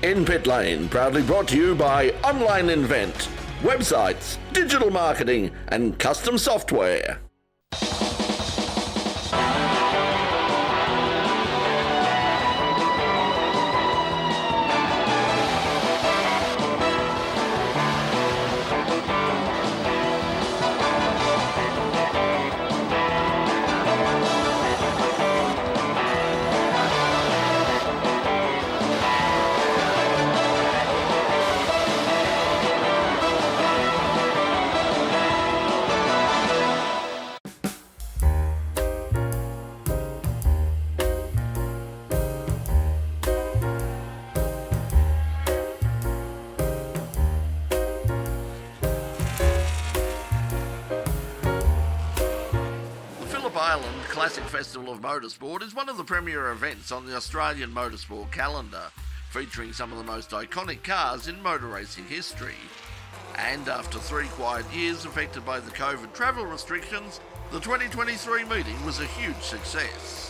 In Pit Lane, proudly brought to you by Online Invent, websites, digital marketing and custom software. Classic Festival of Motorsport is one of the premier events on the Australian motorsport calendar, featuring some of the most iconic cars in motor racing history. And after 3 quiet years affected by the COVID travel restrictions, the 2023 meeting was a huge success.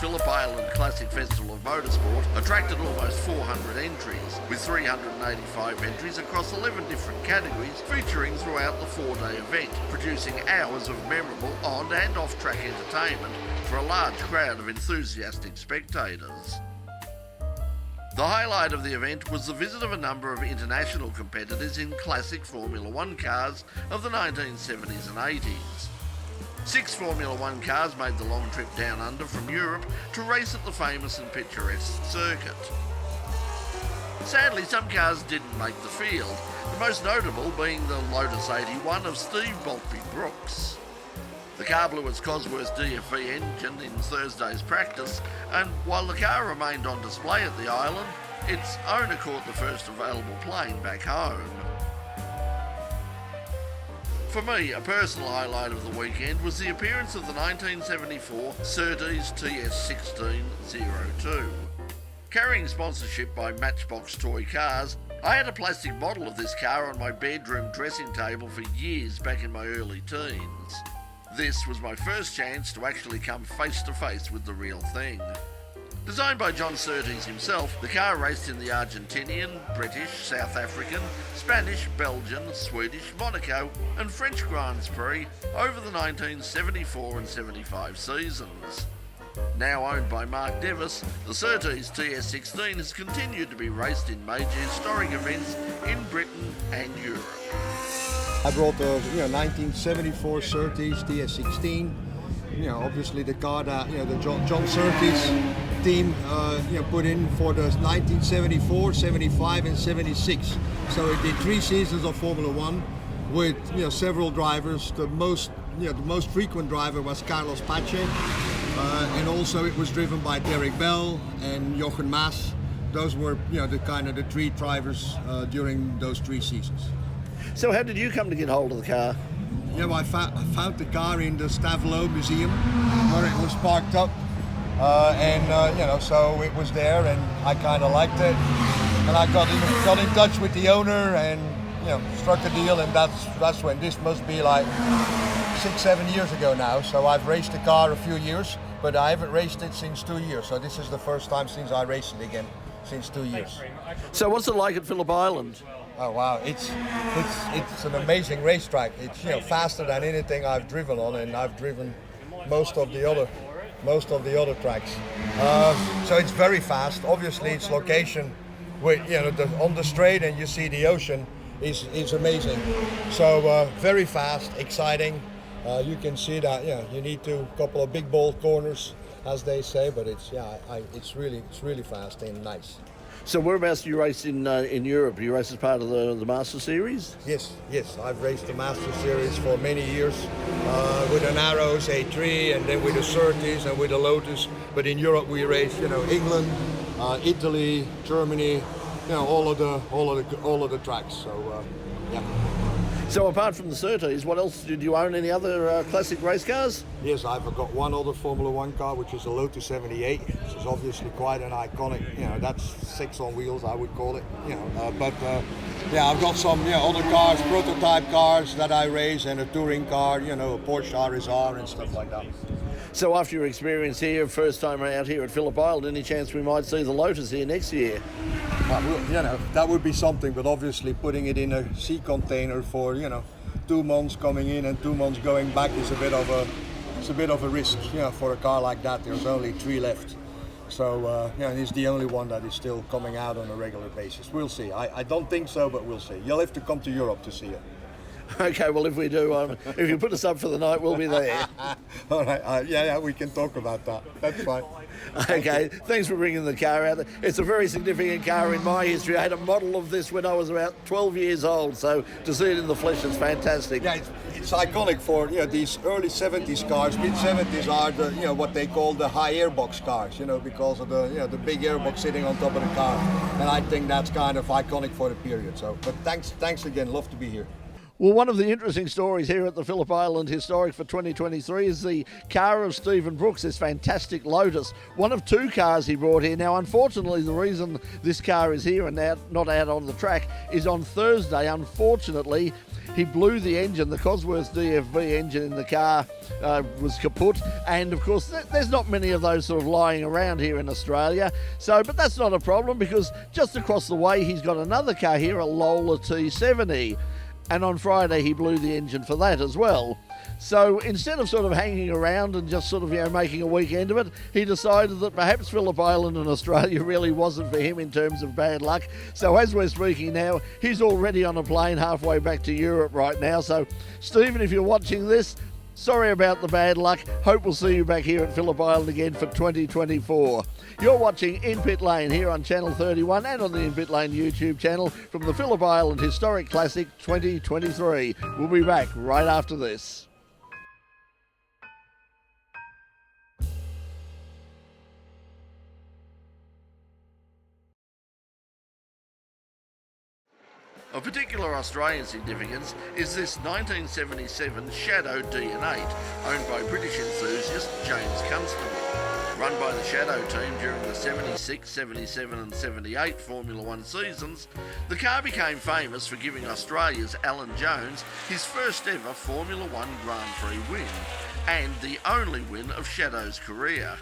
Phillip Island Classic Festival of Motorsport attracted almost 400 entries, with 385 entries across 11 different categories featuring throughout the 4-day event, producing hours of memorable on- and off-track entertainment for a large crowd of enthusiastic spectators. The highlight of the event was the visit of a number of international competitors in classic Formula One cars of the 1970s and 80s. 6 Formula One cars made the long trip down under from Europe to race at the famous and picturesque circuit. Sadly, some cars didn't make the field, the most notable being the Lotus 81 of Steve Boltby Brooks. The car blew its Cosworth DFV engine in Thursday's practice, and while the car remained on display at the island, its owner caught the first available plane back home. For me, a personal highlight of the weekend was the appearance of the 1974 Surtees DS16-02. Carrying sponsorship by Matchbox Toy Cars, I had a plastic model of this car on my bedroom dressing table for years back in my early teens. This was my first chance to actually come face to face with the real thing. Designed by John Surtees himself, the car raced in the Argentinian, British, South African, Spanish, Belgian, Swedish, Monaco and French Grand Prix over the 1974 and 75 seasons. Now owned by Mark Devis, the Surtees TS16 has continued to be raced in major historic events in Britain and Europe. I brought the 1974 Surtees TS16. Obviously the car that the John Surtees team put in for the 1974, 75 and 76. So it did 3 seasons of Formula One with several drivers. The most frequent driver was Carlos Pache, and also it was driven by Derek Bell and Jochen Maas. Those were the 3 drivers during those 3 seasons. So how did you come to get hold of the car? I found the car in the Stavlo Museum where it was parked up, so it was there, and I kind of liked it, and I got in touch with the owner and struck a deal, and that's when this must be like 6-7 years ago now. So I've raced the car a few years, but I haven't raced it since 2 years. So this is the first time since I raced it again, since 2 years. So what's it like at Phillip Island? Oh wow, it's an amazing racetrack. It's faster than anything I've driven on, and I've driven most of the other tracks. So it's very fast. Obviously, its location with on the straight, and you see the ocean is amazing. So very fast, exciting. You can see that you need to couple of big bold corners, as they say, but it's really fast and nice. So whereabouts do you race in Europe? You race as part of the Master Series? Yes. I've raced the Master Series for many years with an Arrows A3, and then with the Surtees and with the Lotus. But in Europe we race, England, Italy, Germany, all of the tracks. So yeah. So apart from the Surtees, what else did you own? Any other classic race cars? Yes, I've got one other Formula One car, which is a Lotus 78, which is obviously quite an iconic. That's 6 on wheels, I would call it. Yeah, I've got some other cars, prototype cars that I race, and a touring car, a Porsche RSR and stuff like that. So after your experience here, first time out here at Phillip Island, any chance we might see the Lotus here next year? That would be something, but obviously putting it in a sea container for 2 months coming in and 2 months going back is a bit of a risk. For a car like that, there's only 3 left. So it's the only one that is still coming out on a regular basis. We'll see. I don't think so, but we'll see. You'll have to come to Europe to see it. Okay, well, if we do, if you put us up for the night, we'll be there. All right, yeah, we can talk about that. That's fine. Okay, thanks for bringing the car out. It's a very significant car in my history. I had a model of this when I was about 12 years old, so to see it in the flesh is fantastic. Yeah, it's iconic for these early 70s cars. Mid 70s are the what they call the high airbox cars, because of the big airbox sitting on top of the car, and I think that's kind of iconic for the period. So, but thanks again. Love to be here. Well, one of the interesting stories here at the Phillip Island Historic for 2023 is the car of Stephen Brooks, this fantastic Lotus. One of 2 cars he brought here. Now, unfortunately, the reason this car is here and not out on the track is on Thursday. Unfortunately, he blew the engine. The Cosworth DFV engine in the car was kaput. And, of course, there's not many of those sort of lying around here in Australia. But that's not a problem because just across the way, he's got another car here, a Lola T70. And on Friday he blew the engine for that as well. So instead of sort of hanging around and just sort of making a weekend of it, he decided that perhaps Phillip Island and Australia really wasn't for him in terms of bad luck. So as we're speaking now, he's already on a plane halfway back to Europe right now. So Stephen, if you're watching this, sorry about the bad luck. Hope we'll see you back here at Phillip Island again for 2024. You're watching In Pit Lane here on Channel 31 and on the In Pit Lane YouTube channel from the Phillip Island Historic Classic 2023. We'll be back right after this. Of particular Australian significance is this 1977 Shadow DN8, owned by British enthusiast James Constable. Run by the Shadow team during the 76, 77 and 78 Formula One seasons, the car became famous for giving Australia's Alan Jones his first ever Formula One Grand Prix win, and the only win of Shadow's career.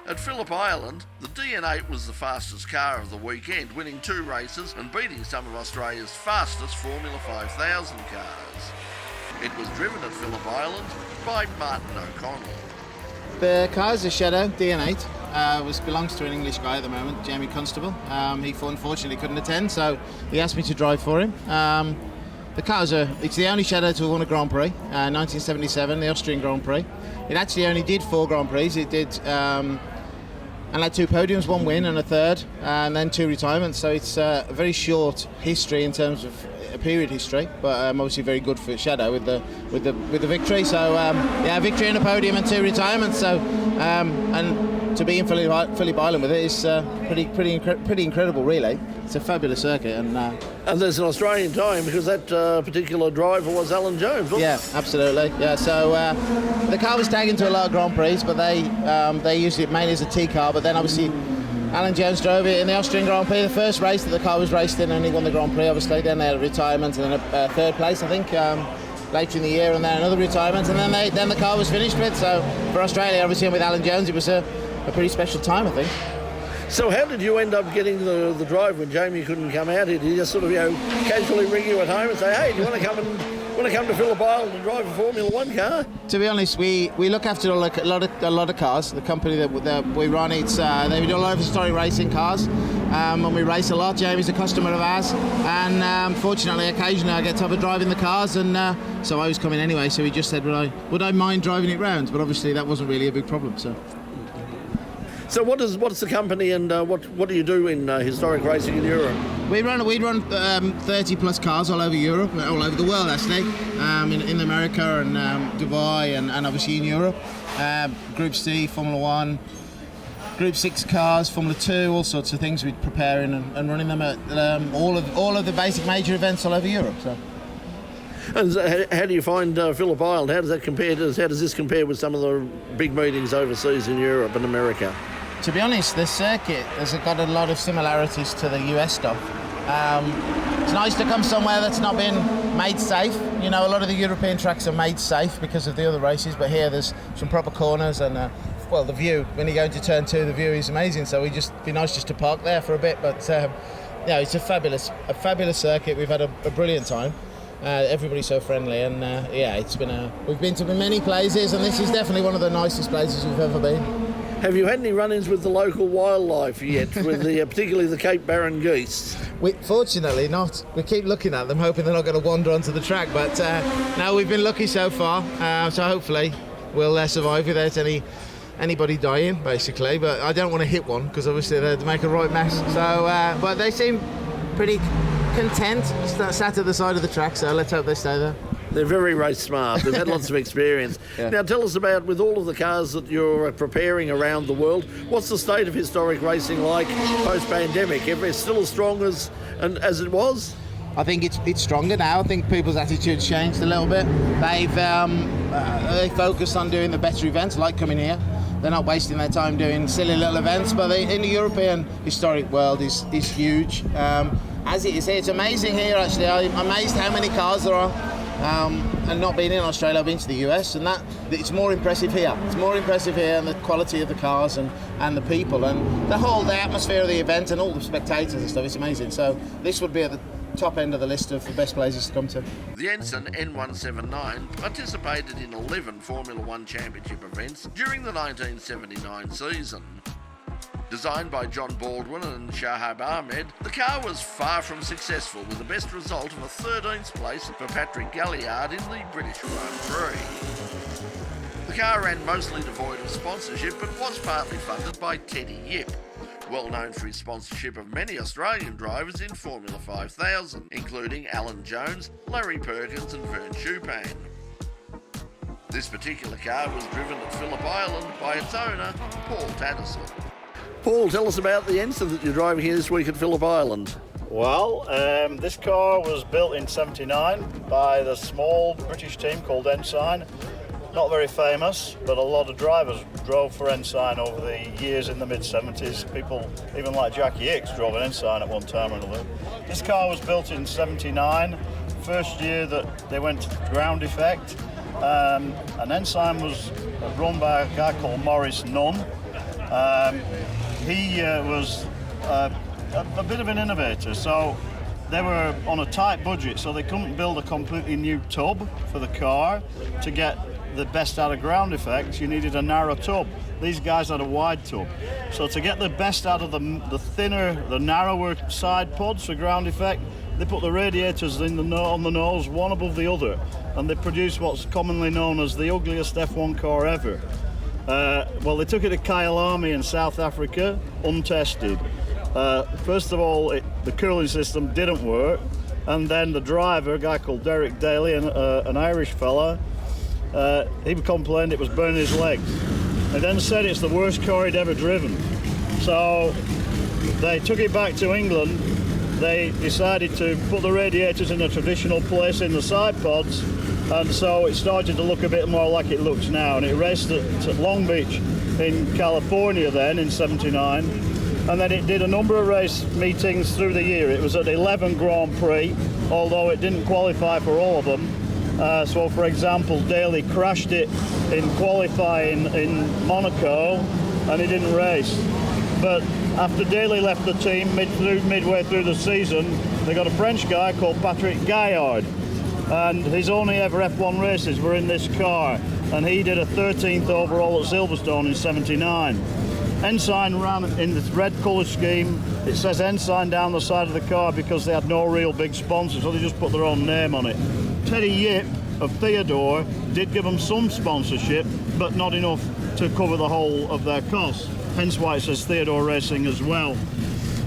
At Phillip Island, the DN8 was the fastest car of the weekend, winning 2 races and beating some of Australia's fastest Formula 5000 cars. It was driven at Phillip Island by Martin O'Connell. The Kaiser Shadow DN8 belongs to an English guy at the moment, Jamie Constable. He unfortunately couldn't attend, so he asked me to drive for him. The car it's the only Shadow to have won a Grand Prix, 1977, the Austrian Grand Prix. It actually only did 4 Grand Prix. It did and had 2 podiums, 1 win and a 3rd, and then 2 retirements. So it's a very short history in terms of a period history, but obviously very good for Shadow with the victory. So victory and a podium and 2 retirements. So and to be in Phillip Island with it is pretty incredible, really. It's a fabulous circuit, and there's an Australian time because that particular driver was Alan Jones, wasn't it? Yeah, absolutely. Yeah, so the car was taken to a lot of Grand Prix, but they used it mainly as a T car. But then obviously Alan Jones drove it in the Austrian Grand Prix, the first race that the car was raced in, and he won the Grand Prix. Obviously, then they had a retirement and then a 3rd place, I think. Later in the year, and then another retirement, and then the car was finished with. So for Australia, obviously, and with Alan Jones, it was a pretty special time, I think. So how did you end up getting the drive when Jamie couldn't come out here? Did he just sort of casually ring you at home and say, hey, do you want to come to Phillip Island and drive a Formula One car? To be honest, we look after a lot of cars. The company that we run, they do a lot of historic racing cars, and we race a lot. Jamie's a customer of ours, and fortunately, occasionally I get to have a drive in the cars, and so I was coming anyway. So he just said, would I mind driving it round? But obviously that wasn't really a big problem. So what's the company, and what do you do in historic racing in Europe? We run 30 plus cars all over Europe, all over the world actually, in America and Dubai and obviously in Europe. Group C, Formula One, Group 6 cars, Formula 2, all sorts of things. We're preparing and running them at all of the basic major events all over Europe. So. And how do you find Phillip Island? How does this compare with some of the big meetings overseas in Europe and America? To be honest, the circuit has got a lot of similarities to the US stuff. It's nice to come somewhere that's not been made safe. You know, a lot of the European tracks are made safe because of the other races, but here there's some proper corners and well, the view, when you go into turn 2, the view is amazing, so it'd be nice just to park there for a bit, but yeah, it's a fabulous circuit. We've had a brilliant time. Everybody's so friendly, and yeah, we've been to many places, and this is definitely one of the nicest places we've ever been. Have you had any run-ins with the local wildlife yet, with particularly the Cape Barren geese? Fortunately not. We keep looking at them, hoping they're not going to wander onto the track, but no, we've been lucky so far, so hopefully we'll survive without anybody dying, basically. But I don't want to hit one, because obviously they'd make a right mess. So, but they seem pretty content, sat at the side of the track, so let's hope they stay there. They're very race smart. They've had lots of experience. Yeah. Now tell us about, with all of the cars that you're preparing around the world, what's the state of historic racing like post-pandemic? Is it still as strong as it was? I think it's stronger now. I think people's attitudes changed a little bit. They focus on doing the better events, like coming here. They're not wasting their time doing silly little events, but in the European historic world is huge. As it is here, it's amazing here actually. I'm amazed how many cars there are. And not being in Australia, I've been to the US, and it's more impressive here. It's more impressive here, and the quality of the cars and the people and the atmosphere of the event and all the spectators and stuff. It's amazing. So this would be at the top end of the list of the best places to come to. The Ensign N179 participated in 11 Formula One Championship events during the 1979 season. Designed by John Baldwin and Shahab Ahmed, the car was far from successful, with the best result of a 13th place for Patrick Galliard in the British Grand Prix. The car ran mostly devoid of sponsorship, but was partly funded by Teddy Yip, well known for his sponsorship of many Australian drivers in Formula 5000, including Alan Jones, Larry Perkins and Vern Schuppan. This particular car was driven at Phillip Island by its owner, Paul Tattersall. Paul, tell us about the Ensign that you're driving here this week at Phillip Island. Well, this car was built in '79 by the small British team called Ensign. Not very famous, but a lot of drivers drove for Ensign over the years in the mid-70s. People, even like Jackie Hicks, drove an Ensign at one time or another. This car was built in '79, first year that they went to ground effect. An Ensign was run by a guy called Maurice Nunn. He was a bit of an innovator, so they were on a tight budget, so they couldn't build a completely new tub for the car. To get the best out of ground effects, you needed a narrow tub. These guys had a wide tub. So to get the best out of the thinner, the narrower side pods for ground effect, they put the radiators on the nose, one above the other, and they produced what's commonly known as the ugliest F1 car ever. Well, they took it to Kyalami in South Africa, untested. First of all, the cooling system didn't work, and then the driver, a guy called Derek Daly, an Irish fella, he complained it was burning his legs. They then said it's the worst car he'd ever driven. So they took it back to England. They decided to put the radiators in a traditional place in the side pods, and so it started to look a bit more like it looks now. And it raced at Long Beach in California then in '79, and then it did a number of race meetings through the year. It was at 11 Grand Prix, although it didn't qualify for all of them. So for example, Daly crashed it in qualifying in Monaco and he didn't race. But after Daly left the team midway through the season, they got a French guy called Patrick Galliard, and his only ever F1 races were in this car, and he did a 13th overall at Silverstone in '79. Ensign ran in this red colour scheme. It says Ensign down the side of the car because they had no real big sponsors, so they just put their own name on it. Teddy Yip of Theodore did give them some sponsorship, but not enough to cover the whole of their costs. Hence why it says Theodore Racing as well.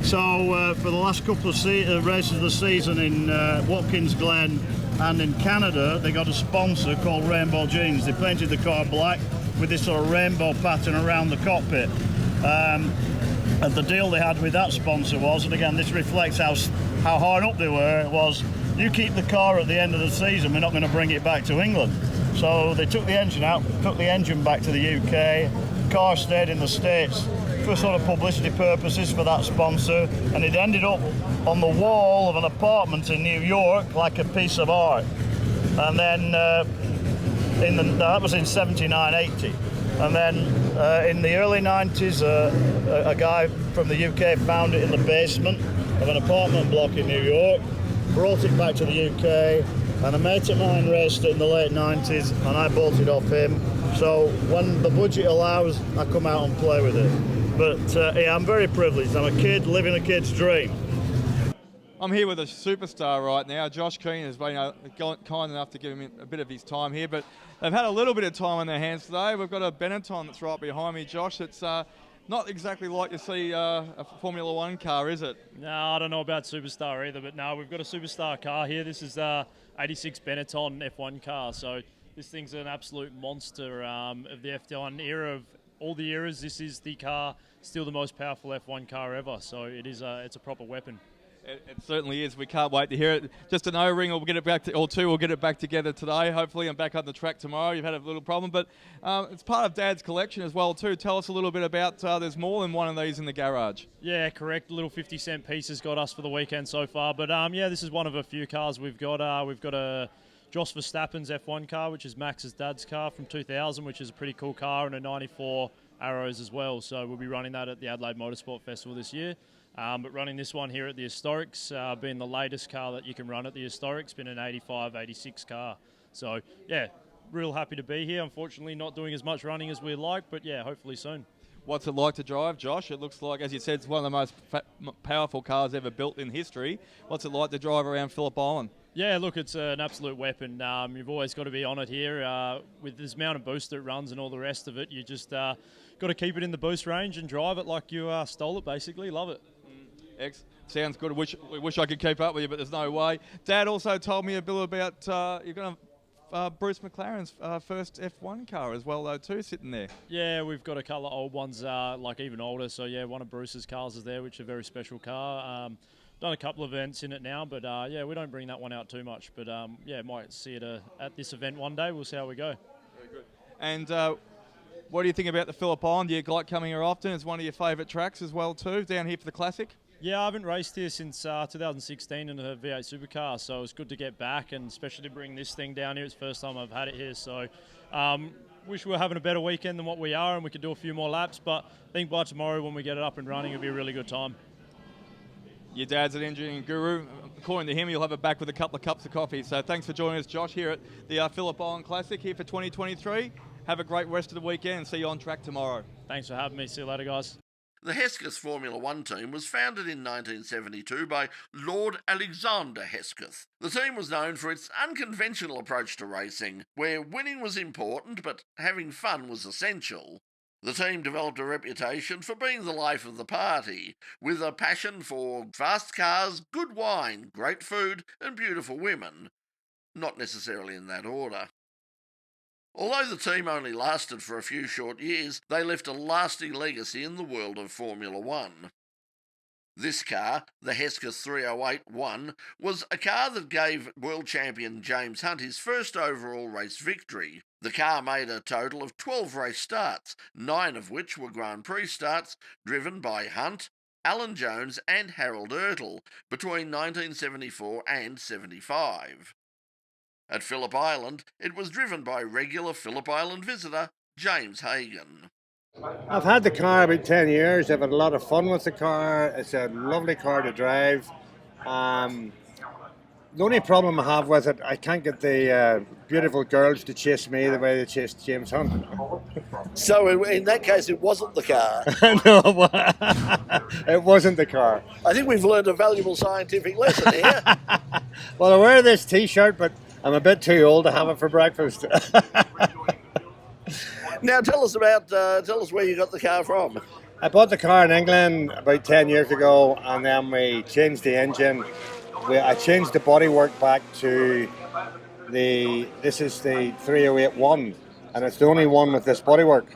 So for the last couple of races of the season in Watkins Glen and in Canada, they got a sponsor called Rainbow Jeans. They painted the car black with this sort of rainbow pattern around the cockpit. And the deal they had with that sponsor was, and again this reflects how hard up they were, was you keep the car at the end of the season, we're not going to bring it back to England. So they took the engine out, took the engine back to the UK, the car stayed in the States for sort of publicity purposes for that sponsor, and it ended up on the wall of an apartment in New York like a piece of art. And then that was in 79, 80. And then in the early 90s, a guy from the UK found it in the basement of an apartment block in New York, brought it back to the UK, and a mate of mine raced it in the late 90s, and I bought it off him. So when the budget allows, I come out and play with it. But yeah, I'm very privileged. I'm a kid living a kid's dream. I'm here with a superstar right now. Josh Keane has been kind enough to give him a bit of his time here, but they've had a little bit of time on their hands today. We've got a Benetton that's right behind me, Josh. It's not exactly like you see a Formula One car, is it? No, I don't know about superstar either, but no, we've got a superstar car here. This is 86 Benetton F1 car, so this thing's an absolute monster of the F1 era. Of all the eras, this is the car, still the most powerful F1 car ever, so it's a proper weapon. It certainly is. We can't wait to hear it. Just an O-ring, we'll get it back or two. We'll get it back together today. Hopefully, I'm back on the track tomorrow. You've had a little problem, but it's part of Dad's collection as well too. Tell us a little bit about. There's more than one of these in the garage. Yeah, correct. Little 50-cent pieces got us for the weekend so far, but yeah, this is one of a few cars we've got. We've got a Jos Verstappen's F1 car, which is Max's dad's car from 2000, which is a pretty cool car, and a 94 Arrows as well. So we'll be running that at the Adelaide Motorsport Festival this year. But running this one here at the Historics, being the latest car that you can run at the Historics, been an 85, 86 car. So, yeah, real happy to be here. Unfortunately, not doing as much running as we'd like, but yeah, hopefully soon. What's it like to drive, Josh? It looks like, as you said, it's one of the most powerful cars ever built in history. What's it like to drive around Phillip Island? Yeah, look, it's an absolute weapon. You've always got to be on it here. With this amount of boost it runs and all the rest of it, you just got to keep it in the boost range and drive it like you stole it, basically. Love it. Sounds good. Wish I could keep up with you, but there's no way. Dad also told me a bit about you're going to Bruce McLaren's first F1 car as well, though, too, sitting there. Yeah, we've got a couple of old ones, like even older. So, yeah, one of Bruce's cars is there, which is a very special car. Done a couple of events in it now, but, yeah, we don't bring that one out too much. But, yeah, might see it at this event one day. We'll see how we go. Very good. And what do you think about the Phillip Island? Do you like coming here often? It's one of your favourite tracks as well, too, down here for the Classic? Yeah, I haven't raced here since 2016 in a V8 supercar, so it's good to get back, and especially to bring this thing down here. It's the first time I've had it here, so wish we were having a better weekend than what we are, and we could do a few more laps, but I think by tomorrow when we get it up and running, it'll be a really good time. Your dad's an engineering guru. According to him, you'll have it back with a couple of cups of coffee. So thanks for joining us, Josh, here at the Phillip Island Classic here for 2023. Have a great rest of the weekend and see you on track tomorrow. Thanks for having me. See you later, guys. The Hesketh Formula One team was founded in 1972 by Lord Alexander Hesketh. The team was known for its unconventional approach to racing, where winning was important but having fun was essential. The team developed a reputation for being the life of the party, with a passion for fast cars, good wine, great food and beautiful women. Not necessarily in that order. Although the team only lasted for a few short years, they left a lasting legacy in the world of Formula One. This car, the Hesketh 308-1, was a car that gave world champion James Hunt his first overall race victory. The car made a total of 12 race starts, 9 of which were Grand Prix starts, driven by Hunt, Alan Jones and Harold Ertl between 1974 and 75. At Phillip Island, it was driven by regular Phillip Island visitor James Hagan. I've had the car about 10 years. I've had a lot of fun with the car. It's a lovely car to drive. The only problem I have with it, I can't get the beautiful girls to chase me the way they chased James Hunt. So in that case, it wasn't the car. No, it wasn't the car. I think we've learned a valuable scientific lesson here. Well, I wear this T-shirt, but I'm a bit too old to have it for breakfast. Now tell us where you got the car from. I bought the car in England about 10 years ago, and then we changed the engine. I changed the bodywork back to this is the 308-1, and it's the only one with this bodywork.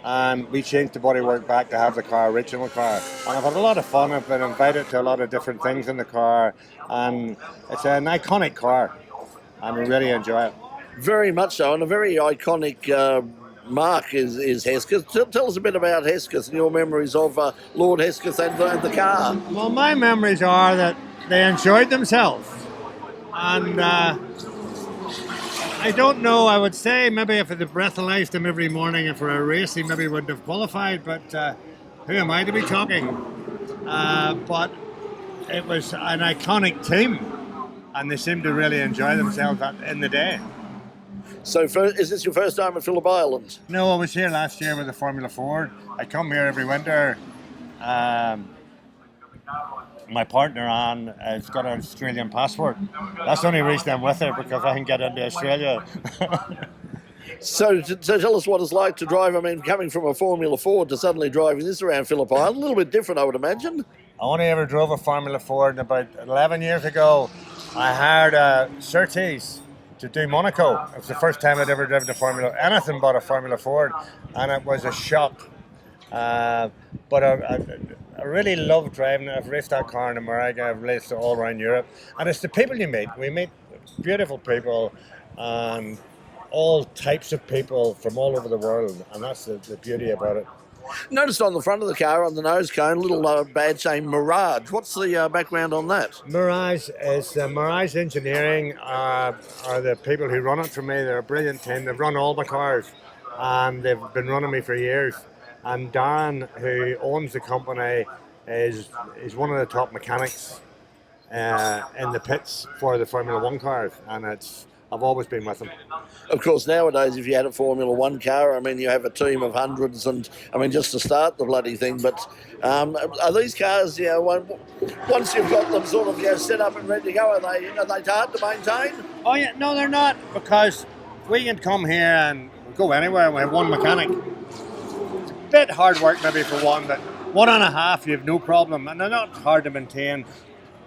and we changed the bodywork back to have the original car. And I've had a lot of fun. I've been invited to a lot of different things in the car, and it's an iconic car, and we really enjoy it. Very much so, and a very iconic mark is Hesketh. Tell us a bit about Hesketh and your memories of Lord Hesketh and the car. Well, my memories are that they enjoyed themselves, and I don't know, I would say maybe if they'd breathalyzed him every morning and for a race he maybe wouldn't have qualified, but who am I to be talking? But it was an iconic team, and they seemed to really enjoy themselves in the day. So is this your first time at Phillip Island? No, I was here last year with the Formula Ford. I come here every winter. My partner, Anne, has got an Australian passport. That's the only reason I'm with her, because I can get into Australia. So tell us what it's like to drive, I mean, coming from a Formula Ford to suddenly driving this around Phillip Island. A little bit different, I would imagine. I only ever drove a Formula Ford, and about 11 years ago, I hired a Surtees to do Monaco. It was the first time I'd ever driven anything but a Formula Ford, and it was a shock. But I really love driving it. I've raced that car in America, I've raced it all around Europe, and it's the people you meet. We meet beautiful people and all types of people from all over the world, and that's the beauty about it. Noticed on the front of the car, on the nose cone, a little badge saying Mirage. What's the background on that? Mirage is Mirage Engineering are the people who run it for me. They're a brilliant team. They've run all my cars, and they've been running me for years. And Darren, who owns the company, is one of the top mechanics in the pits for the Formula One cars, and I've always been with him. Of course, nowadays, if you had a Formula One car, I mean, you have a team of hundreds, and I mean, just to start the bloody thing. But are these cars, you know, once you've got them sort of, you know, set up and ready to go, are they hard to maintain? Oh yeah, no, they're not, because we can come here and go anywhere, and we have one mechanic. It's a bit hard work maybe for one, but 1.5 you have no problem, and they're not hard to maintain.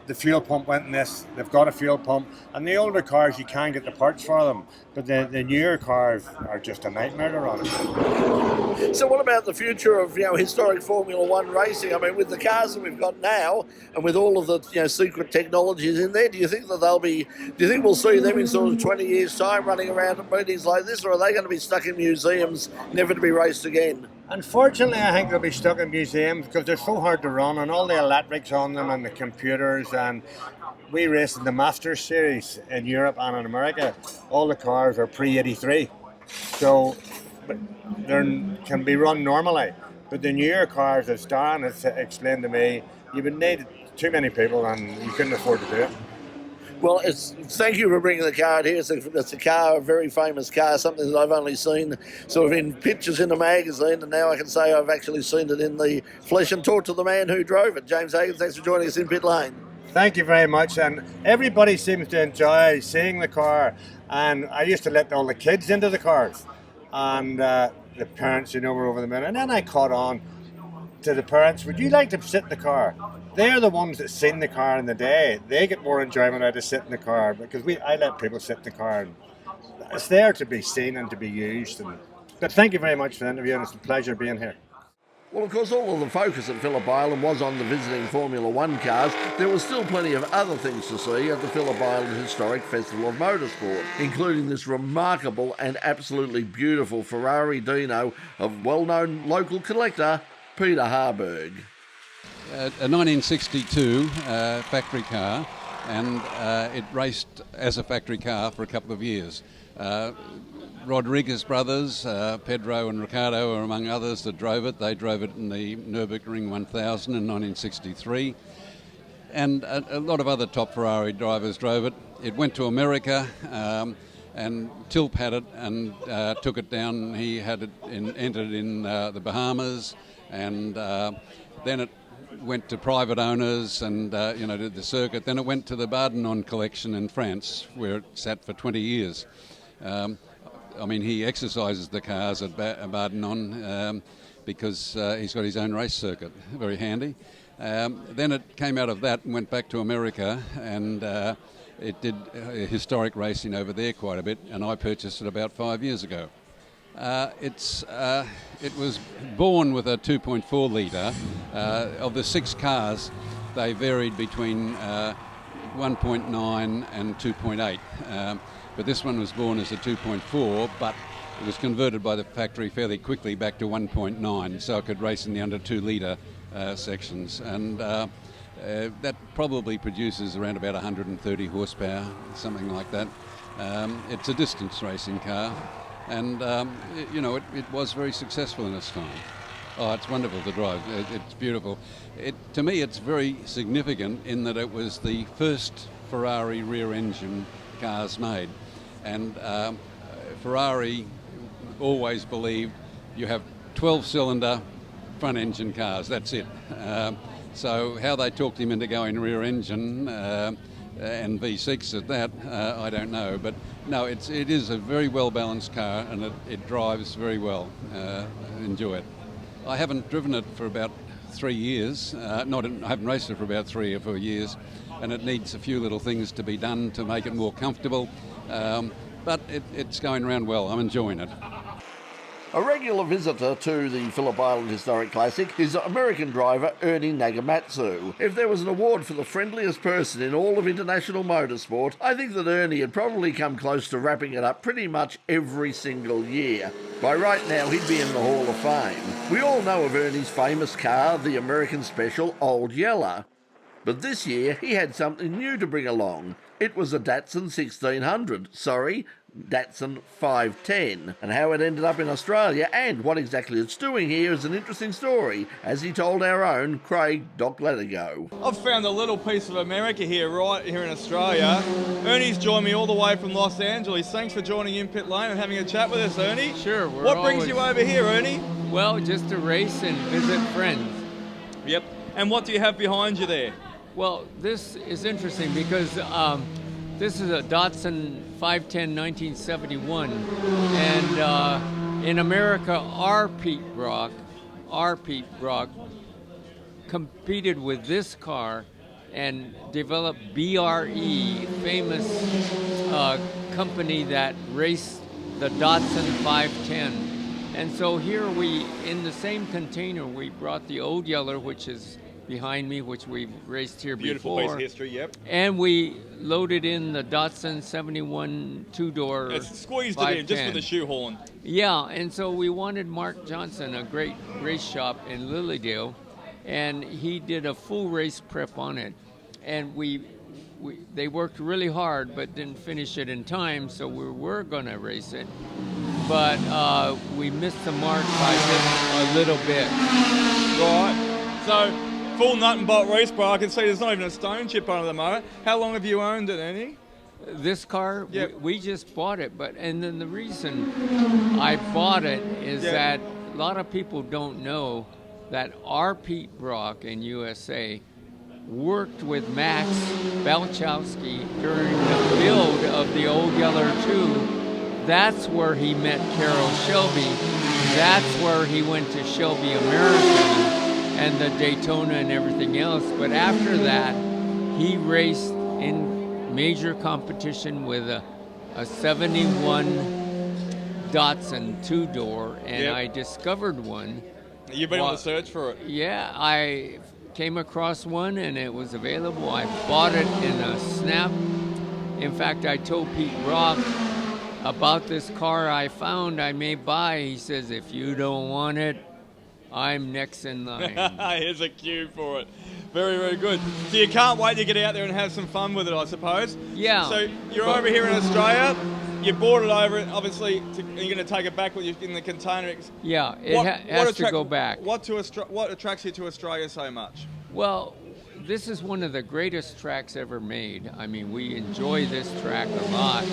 The fuel pump went in this, they've got a fuel pump, and the older cars you can get the parts for them, but the newer cars are just a nightmare to run. So what about the future of, you know, historic Formula One racing? I mean, with the cars that we've got now, and with all of the, you know, secret technologies in there, do you think we'll see them in sort of 20 years' time running around at meetings like this, or are they going to be stuck in museums, never to be raced again? Unfortunately, I think they'll be stuck in museums because they're so hard to run, and all the electrics on them and the computers. And we race in the Masters series in Europe and in America. All the cars are pre-83, so they can be run normally. But the newer cars, as Darren has explained to me, you would need too many people, and you couldn't afford to do it. Well, thank you for bringing the car out here. It's a car, a very famous car, something that I've only seen sort of in pictures in a magazine, and now I can say I've actually seen it in the flesh and talked to the man who drove it. James Hagan, thanks for joining us in Pit Lane. Thank you very much, and everybody seems to enjoy seeing the car, and I used to let all the kids into the cars, and the parents, you know, were over the moon, and then I caught on to the parents, would you like to sit in the car? They're the ones that seen the car in the day. They get more enjoyment out of sitting in the car, because I let people sit in the car. And it's there to be seen and to be used. But thank you very much for the interview, and it's a pleasure being here. Well, of course, all of the focus at Phillip Island was on the visiting Formula One cars. There was still plenty of other things to see at the Phillip Island Historic Festival of Motorsport, including this remarkable and absolutely beautiful Ferrari Dino of well-known local collector Peter Harburg. A 1962 factory car, and it raced as a factory car for a couple of years. Rodriguez brothers, Pedro and Ricardo are among others that drove it. They drove it in the Nürburgring 1000 in 1963. And a lot of other top Ferrari drivers drove it. It went to America, and Tilp had it and took it down. He had it entered in the Bahamas, and then it went to private owners and, did the circuit. Then it went to the Bardinon collection in France, where it sat for 20 years. He exercises the cars at Bardinon because he's got his own race circuit, very handy. Then it came out of that and went back to America, and it did historic racing over there quite a bit, and I purchased it about 5 years ago. It was born with a 2.4 litre. Of the 6 cars, they varied between 1.9 and 2.8. But this one was born as a 2.4, but it was converted by the factory fairly quickly back to 1.9, so it could race in the under 2 litre sections. And that probably produces around about 130 horsepower, something like that. It's a distance racing car, and it was very successful in its time. Oh, it's wonderful to drive. It's beautiful. To me, it's very significant in that it was the first Ferrari rear-engine cars made, and Ferrari always believed you have 12-cylinder front-engine cars. That's it. So how they talked him into going rear-engine and V6 at that, I don't know. But no, it is a very well-balanced car, and it drives very well. Enjoy it. I haven't driven it for about 3 years. I haven't raced it for about 3 or 4 years, and it needs a few little things to be done to make it more comfortable. But it's going around well. I'm enjoying it. A regular visitor to the Phillip Island Historic Classic is American driver Ernie Nagamatsu. If there was an award for the friendliest person in all of international motorsport, I think that Ernie had probably come close to wrapping it up pretty much every single year. By right now, he'd be in the Hall of Fame. We all know of Ernie's famous car, the American Special Old Yeller. But this year, he had something new to bring along. It was a Datsun 1600, Datsun 510. And how it ended up in Australia and what exactly it's doing here is an interesting story, as he told our own Craig Doc Latigo. I've found a little piece of America here, right here in Australia. Ernie's joined me all the way from Los Angeles. Thanks for joining in pit lane and having a chat with us, Ernie. Sure. What brings you over here, Ernie? Well, just to race and visit friends. Yep. And what do you have behind you there? Well, this is interesting because this is a Datsun 510 1971, and in America, our Pete Brock competed with this car and developed BRE, famous company that raced the Datsun 510. And so here in the same container, we brought the Old Yeller, which is behind me, which we've raced here Beautiful before. Piece of history, yep. And we loaded in the Datsun 71 two-door. It's squeezed it in just with the shoehorn. Yeah, and so we wanted Mark Johnson, a great race shop in Lilydale, and he did a full race prep on it. And they worked really hard, but didn't finish it in time, so we were going to race it. But we missed the mark by just a little bit. Right. So, full nut and bolt race car. I can see there's not even a stone chip on it at the moment. How long have you owned it, Ernie? This car, yep. we just bought it, and then the reason I bought it is that a lot of people don't know that our Pete Brock in USA worked with Max Balchowski during the build of the Old Yeller 2. That's where he met Carroll Shelby. That's where he went to Shelby American and the Daytona and everything else. But after that, he raced in major competition with a 71 Datsun two-door, and I discovered one. You've been on the search for it? Yeah, I came across one, and it was available. I bought it in a snap. In fact, I told Pete Brock about this car I found I may buy. He says, if you don't want it, I'm next in line. Here's a cue for it. Very, very good. So you can't wait to get out there and have some fun with it, I suppose? Yeah. So you're over here in Australia. You brought it over, obviously, and you're going to take it back with you in the container. Yeah, it has to go back. What attracts you to Australia so much? Well, this is one of the greatest tracks ever made. I mean, we enjoy this track a lot.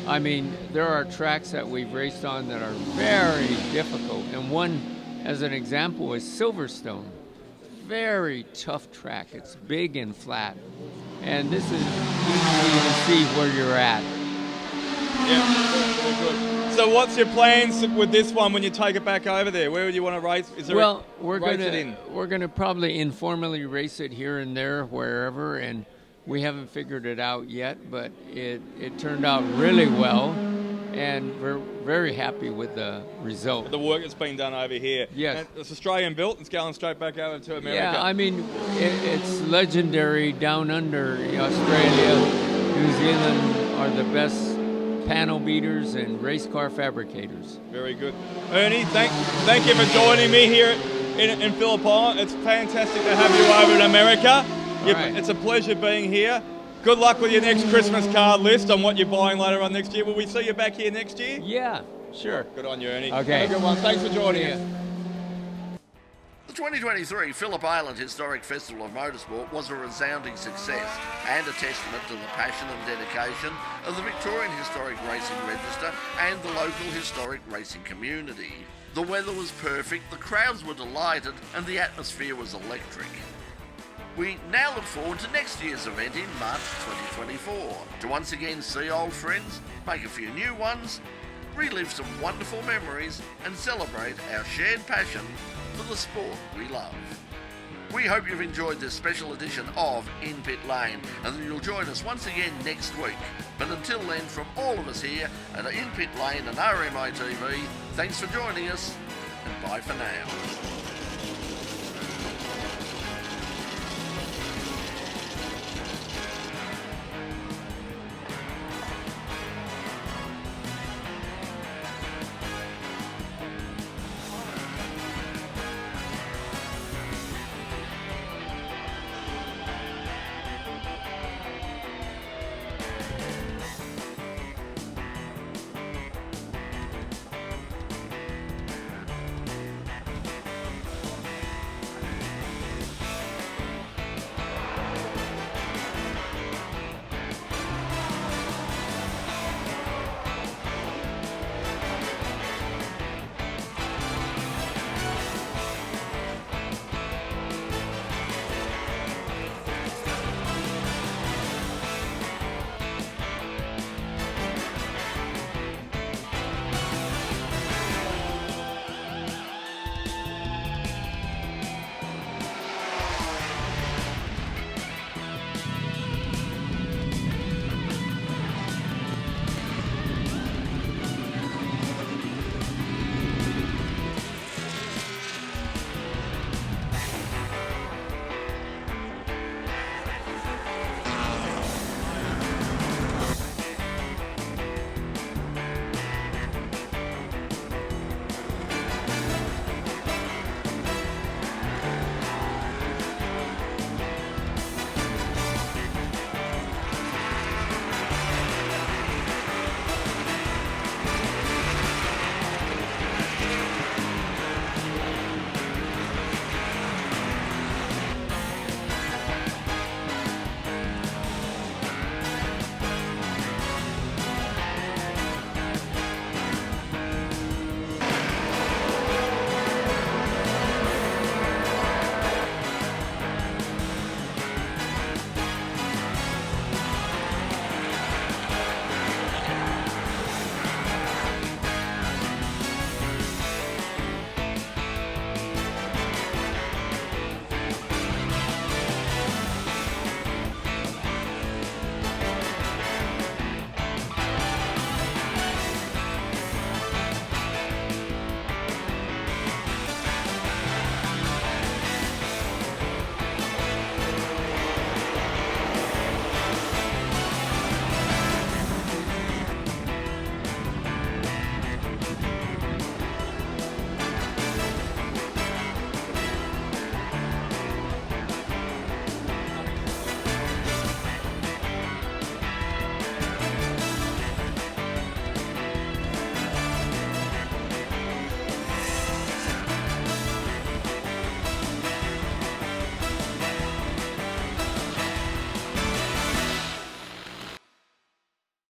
I mean, there are tracks that we've raced on that are very difficult, and one, as an example, is Silverstone. Very tough track. It's big and flat. And this is easy to see where you're at. Yeah, very good. So what's your plans with this one when you take it back over there? Where would you want to race? Is there we're gonna probably informally race it here and there, wherever, and we haven't figured it out yet, but it turned out really well. and we're very happy with the result. The work that's been done over here. Yes. And it's Australian built. It's going straight back over to America. Yeah, I mean, it's legendary down under. Australia, New Zealand are the best panel beaters and race car fabricators. Very good. Ernie, thank you for joining me here in Phillip Island. It's fantastic to have you over in America. Right. It's a pleasure being here. Good luck with your next Christmas card list on what you're buying later on next year. Will we see you back here next year? Yeah, sure. Good on you, Ernie. Okay. Have a good one. Thanks for joining us. The 2023 Phillip Island Historic Festival of Motorsport was a resounding success and a testament to the passion and dedication of the Victorian Historic Racing Register and the local historic racing community. The weather was perfect, the crowds were delighted, and the atmosphere was electric. We now look forward to next year's event in March 2024 to once again see old friends, make a few new ones, relive some wonderful memories, and celebrate our shared passion for the sport we love. We hope you've enjoyed this special edition of In Pit Lane and that you'll join us once again next week. But until then, from all of us here at In Pit Lane and RMITV, thanks for joining us and bye for now.